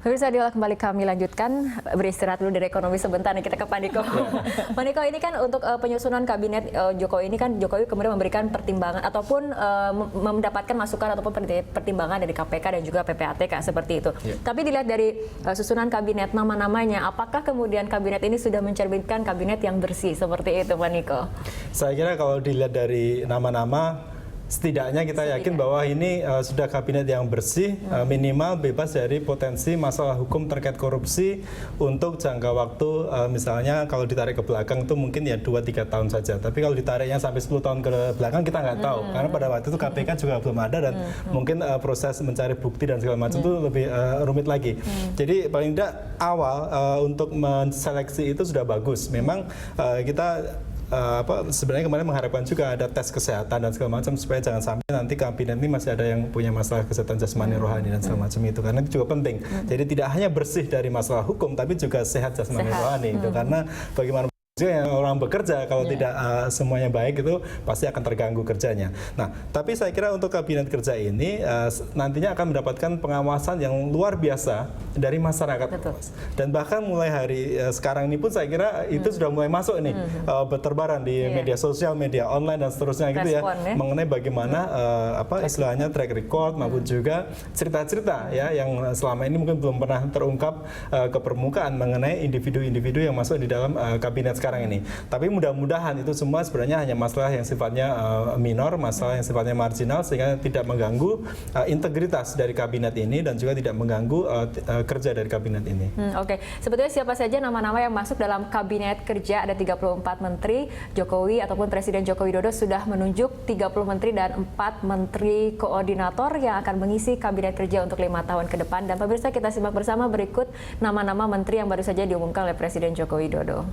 Pemirsa, diulang kembali kami lanjutkan, beristirahat dulu dari ekonomi sebentar nih, kita ke Pak Niko. Pak Niko, ini kan untuk penyusunan kabinet Jokowi ini kan Jokowi kemudian memberikan pertimbangan ataupun mendapatkan masukan ataupun pertimbangan dari KPK dan juga PPATK seperti itu. Tapi dilihat dari susunan kabinet, nama-namanya, apakah kemudian kabinet ini sudah mencerminkan kabinet yang bersih seperti itu, Pak Niko? Saya kira kalau dilihat dari nama-nama, setidaknya kita yakin bahwa ini sudah kabinet yang bersih, minimal bebas dari potensi masalah hukum terkait korupsi untuk jangka waktu misalnya kalau ditarik ke belakang itu mungkin ya 2-3 tahun saja. Tapi kalau ditariknya sampai 10 tahun ke belakang kita nggak tahu. Karena pada waktu itu KPK juga belum ada dan mungkin proses mencari bukti dan segala macam itu lebih rumit lagi. Jadi paling tidak awal untuk menseleksi itu sudah bagus. Memang kita sebenarnya kemarin mengharapkan juga ada tes kesehatan dan segala macam supaya jangan sampai nanti kabinet ini masih ada yang punya masalah kesehatan jasmani rohani dan segala macam itu, karena itu juga penting. Jadi tidak hanya bersih dari masalah hukum tapi juga sehat jasmani rohani itu, karena bagaimana juga yang orang bekerja kalau tidak semuanya baik itu pasti akan terganggu kerjanya. Nah, tapi saya kira untuk kabinet kerja ini nantinya akan mendapatkan pengawasan yang luar biasa dari masyarakat. Betul. Dan bahkan mulai hari sekarang ini pun saya kira itu sudah mulai masuk nih berterbaran di media sosial, media online dan seterusnya gitu ya, mengenai bagaimana istilahnya track record maupun juga cerita-cerita ya yang selama ini mungkin belum pernah terungkap ke permukaan mengenai individu-individu yang masuk di dalam kabinet sekarang ini. Tapi mudah-mudahan itu semua sebenarnya hanya masalah yang sifatnya minor, masalah yang sifatnya marginal sehingga tidak mengganggu integritas dari kabinet ini dan juga tidak mengganggu kerja dari kabinet ini. Oke. Sebetulnya siapa saja nama-nama yang masuk dalam kabinet kerja? Ada 34 menteri. Jokowi ataupun Presiden Joko Widodo sudah menunjuk 30 menteri dan 4 menteri koordinator yang akan mengisi kabinet kerja untuk 5 tahun ke depan. Dan pemirsa, kita simak bersama berikut nama-nama menteri yang baru saja diumumkan oleh Presiden Joko Widodo.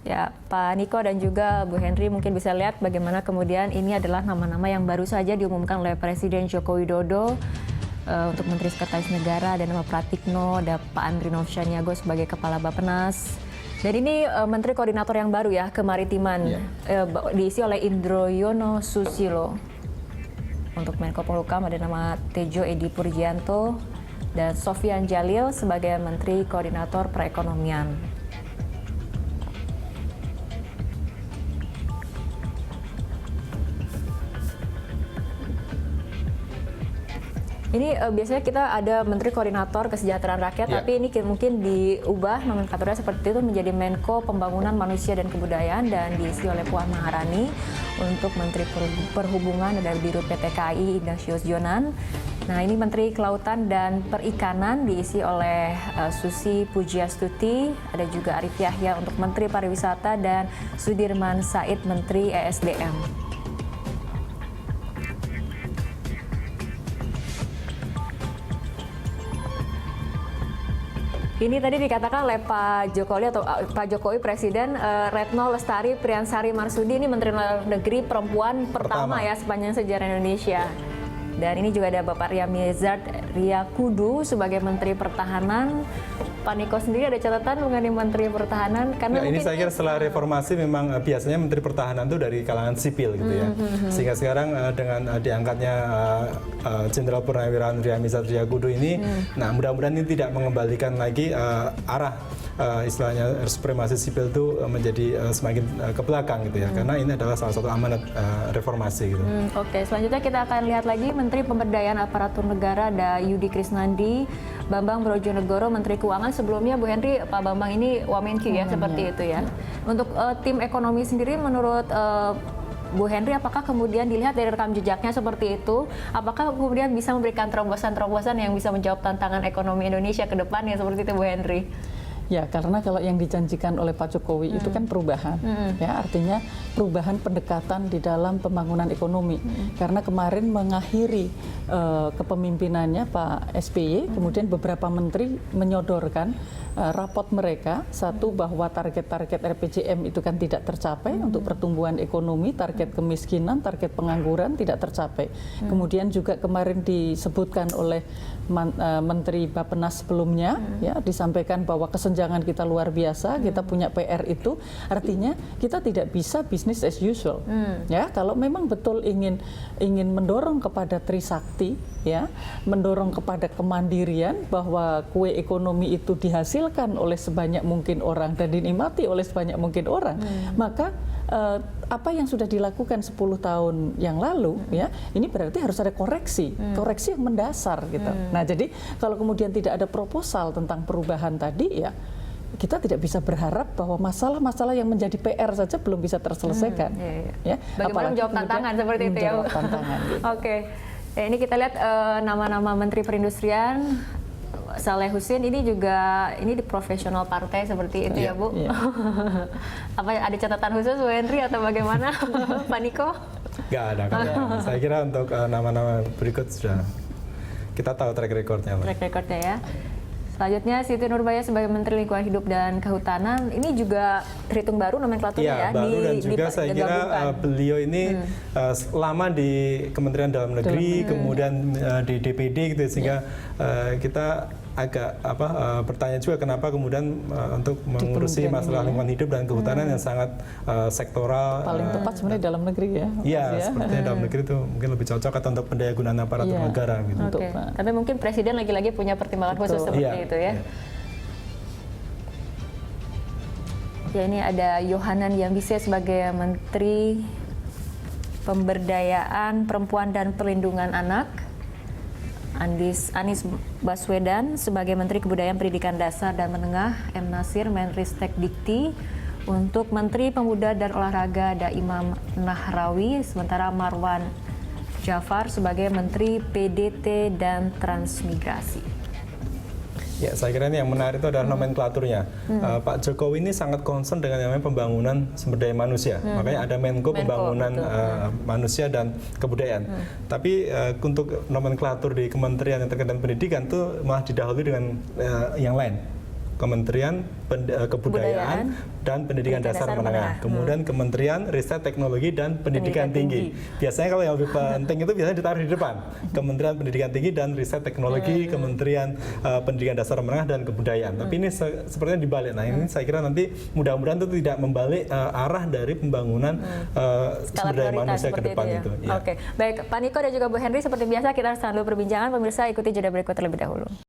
Ya, Pak Niko dan juga Bu Henry mungkin bisa lihat bagaimana kemudian ini adalah nama-nama yang baru saja diumumkan oleh Presiden Joko Widodo untuk Menteri Sekretaris Negara. Ada nama Pratikno, ada Pak Andri Novsyaniago sebagai Kepala Bappenas. Dan ini Menteri Koordinator yang baru ya, Kemaritiman, diisi oleh Indroyono Susilo. Untuk Menko Polhukam ada nama Tejo Edi Purgianto dan Sofyan Jalil sebagai Menteri Koordinator Perekonomian. Ini biasanya kita ada Menteri Koordinator Kesejahteraan Rakyat, tapi ini mungkin diubah nomenklaturnya seperti itu menjadi Menko Pembangunan Manusia dan Kebudayaan dan diisi oleh Puan Maharani. Untuk Menteri Perhubungan ada Dirut PT KAI Ignatius Jonan. Nah, ini Menteri Kelautan dan Perikanan diisi oleh Susi Pujiastuti, ada juga Arief Yahya untuk Menteri Pariwisata dan Sudirman Said Menteri ESDM. Ini tadi dikatakan oleh Pak Jokowi atau Pak Jokowi Presiden, Retno Lestari Priyansari Marsudi ini Menteri Luar Negeri perempuan pertama ya sepanjang sejarah Indonesia. Dan ini juga ada Bapak Riamizard Riyakudu sebagai Menteri Pertahanan. Pak Niko sendiri ada catatan mengenai Menteri Pertahanan? Karena ini saya kira setelah reformasi memang biasanya Menteri Pertahanan itu dari kalangan sipil gitu ya. Sehingga sekarang dengan diangkatnya Jenderal Purnawirawan Riamizard Riyakudu ini, nah mudah-mudahan ini tidak mengembalikan lagi arah istilahnya supremasi sipil itu menjadi semakin ke belakang gitu ya, karena ini adalah salah satu amanat reformasi gitu. Oke, selanjutnya kita akan lihat lagi Menteri Pemberdayaan Aparatur Negara ada Yudi Krisnandi, Bambang Brojonegoro Menteri Keuangan. Sebelumnya Bu Henry, Pak Bambang ini Wamenkyu ya, seperti itu ya. Untuk tim ekonomi sendiri menurut Bu Henry, apakah kemudian dilihat dari rekam jejaknya seperti itu, apakah kemudian bisa memberikan terobosan-terobosan yang bisa menjawab tantangan ekonomi Indonesia ke depannya seperti itu Bu Henry? Ya, karena kalau yang dijanjikan oleh Pak Jokowi itu kan perubahan, ya artinya perubahan pendekatan di dalam pembangunan ekonomi. Karena kemarin mengakhiri kepemimpinannya Pak SBY, kemudian beberapa menteri menyodorkan rapot mereka, satu bahwa target-target RPJM itu kan tidak tercapai untuk pertumbuhan ekonomi, target kemiskinan, target pengangguran tidak tercapai. Kemudian juga kemarin disebutkan oleh Menteri Bappenas sebelumnya, ya, disampaikan bahwa kesenjangan kita luar biasa, kita punya PR itu, artinya kita tidak bisa business as usual. Ya, kalau memang betul ingin mendorong kepada Trisakti, ya, mendorong kepada kemandirian, bahwa kue ekonomi itu dihasilkan oleh sebanyak mungkin orang dan dinikmati oleh sebanyak mungkin orang, maka apa yang sudah dilakukan 10 tahun yang lalu, ya, ini berarti harus ada koreksi yang mendasar gitu. Nah, jadi kalau kemudian tidak ada proposal tentang perubahan tadi, ya, kita tidak bisa berharap bahwa masalah-masalah yang menjadi PR saja belum bisa terselesaikan. Ya, bagaimana menjawab tantangan seperti itu ya, Bu? Tantangan, gitu. Oke. Ya, ini kita lihat nama-nama Menteri Perindustrian. Saleh Husin ini juga di profesional partai seperti itu ya, Bu. Iya. Apa ada catatan khusus Bu Henry atau bagaimana, Pak Niko? Nggak ada. Saya kira untuk nama-nama berikut sudah kita tahu track recordnya. Track recordnya ya. Selanjutnya Siti Nurbaya sebagai Menteri Lingkungan Hidup dan Kehutanan, ini juga terhitung baru nomenklaturnya ya. Baru dan juga saya kira beliau ini lama di Kementerian Dalam Negeri, kemudian di DPD gitu, sehingga kita agak bertanya juga kenapa kemudian untuk mengurusi masalah lingkungan hidup dan kehutanan yang sangat sektoral. Paling tepat sebenarnya dalam negeri ya. Iya, sepertinya dalam negeri itu mungkin lebih cocok atau untuk pendayagunaan aparatur negara gitu. Oke. Tapi mungkin Presiden lagi-lagi punya pertimbangan khusus seperti itu ya. Ya, ini ada Yohanan Yambise sebagai Menteri Pemberdayaan Perempuan dan Perlindungan Anak. Anies Baswedan sebagai Menteri Kebudayaan Pendidikan Dasar dan Menengah, M. Nasir Menristek Dikti. Untuk Menteri Pemuda dan Olahraga ada Imam Nahrawi, sementara Marwan Jafar sebagai Menteri PDT dan Transmigrasi. Ya, saya kira ini yang menarik itu adalah nomenklaturnya. Pak Jokowi ini sangat concern dengan yang namanya pembangunan sumber daya manusia. Makanya ada Menko Pembangunan Manusia dan Kebudayaan. Tapi untuk nomenklatur di kementerian yang terkait dengan pendidikan itu malah didahului dengan yang lain. Kementerian Kebudayaan dan Pendidikan Dasar Menengah. Kemudian Kementerian Riset Teknologi dan Pendidikan Tinggi. Biasanya kalau yang lebih penting itu biasanya ditaruh di depan. Kementerian Pendidikan Tinggi dan Riset Teknologi, Kementerian Pendidikan Dasar Menengah dan Kebudayaan. Tapi ini sepertinya dibalik. Nah, ini saya kira nanti mudah-mudahan itu tidak membalik arah dari pembangunan sumber daya manusia ke depan itu. Oke, baik Pak Niko dan juga Bu Henry, seperti biasa kita harus tahan dulu perbincangan. Pemirsa, ikuti jeda berikut terlebih dahulu.